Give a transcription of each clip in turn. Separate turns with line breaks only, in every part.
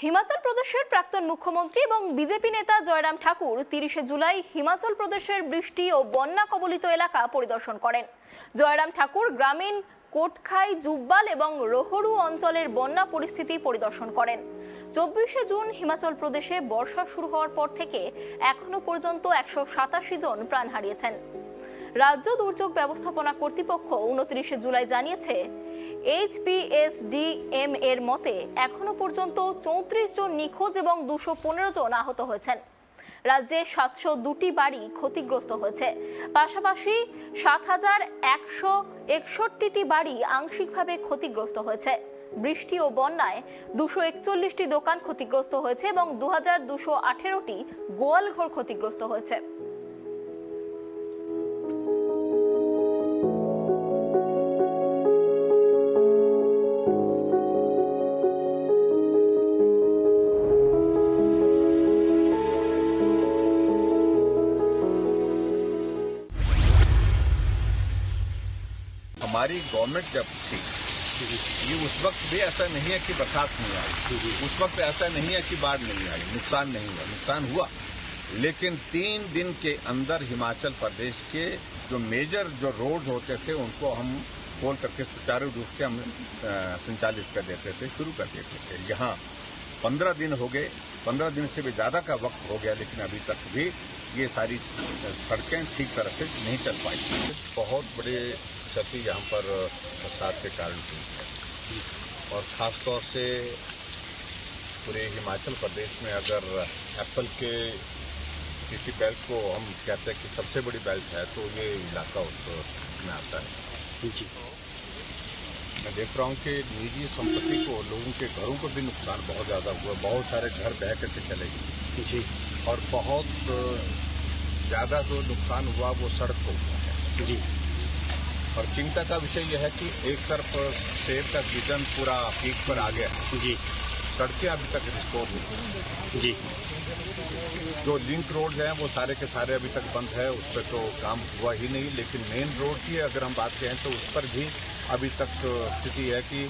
হিমাচল প্রদেশের প্রাক্তন মুখ্যমন্ত্রী এবং বিজেপি নেতা জয়রাম ঠাকুর 30 জুলাই হিমাচল প্রদেশের বৃষ্টি ও বন্যা কবলিত এলাকা পরিদর্শন করেন। জয়রাম ঠাকুর গ্রামীণ কোটখাই, জুব্বাল এবং রোহরু অঞ্চলের বন্যা পরিস্থিতি পরিদর্শন করেন। 24 জুন হিমাচল প্রদেশে বর্ষা শুরু হওয়ার পর থেকে এখনো পর্যন্ত 187 জন প্রাণ হারিয়েছেন। রাজ্য দুর্যোগ ব্যবস্থাপনা কর্তৃপক্ষ 29 জুলাই জানিয়েছে, HPSDM এর মতে এখনো পর্যন্ত 34 জন নিখোঁজ এবং 215 জন আহত হয়েছেন। রাজ্যে 702টি বাড়ি ক্ষতিগ্রস্ত হয়েছে। পাশাপাশি 7161টি বাড়ি আংশিকভাবে ক্ষতিগ্রস্ত হয়েছে। বৃষ্টি ও বন্যায় 241টি দোকান ক্ষতিগ্রস্ত হয়েছে এবং 2218টি গোয়ালঘর ক্ষতিগ্রস্ত হয়েছে।
हमारी गवर्नमेंट जब थी ये उस वक्त भी ऐसा नहीं है कि बरसात नहीं आई, उस वक्त ऐसा नहीं है कि बाढ़ नहीं आई, नुकसान नहीं हुआ, नुकसान हुआ। लेकिन 3 दिन के अंदर हिमाचल प्रदेश के जो मेजर जो रोड होते थे उनको हम खोल करके सुचारू रूप से हम संचालित कर देते थे, शुरू कर देते थे। यहाँ 15 दिन हो गए, 15 दिन से भी ज़्यादा का वक्त हो गया, लेकिन अभी तक भी ये सारी सड़कें ठीक तरह से नहीं चल पाई। बहुत बड़े क्षति यहाँ पर बरसात के कारण हुई है और ख़ास तौर से पूरे हिमाचल प्रदेश में अगर एप्पल के किसी बेल्ट को हम कहते हैं कि सबसे बड़ी बेल्ट है तो ये इलाका उसमें आता है। मैं देख रहा हूँ कि निजी संपत्ति को, लोगों के घरों को भी नुकसान बहुत ज़्यादा हुआ। बहुत सारे घर बह करके चले गए जी, और बहुत ज़्यादा जो नुकसान हुआ वो सड़क को हुआ है जी। और चिंता का विषय यह है कि एक तरफ शहर का विजन पूरा पीक पर आ गया जी, सड़कें अभी तक रिस्टोर नहीं जी। जो लिंक रोड हैं वो सारे के सारे अभी तक बंद है, उस पर तो काम हुआ ही नहीं। लेकिन मेन रोड की अगर हम बात करें तो उस पर भी अभी तक स्थिति है कि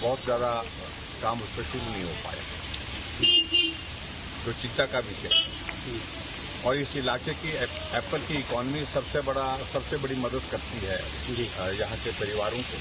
बहुत ज़्यादा काम उस पर शुरू नहीं हो पाया, जो चिंता का विषय है। और इस इलाके की एप्पल की इकॉनमी सबसे बड़ी मदद करती है जी यहाँ के परिवारों को।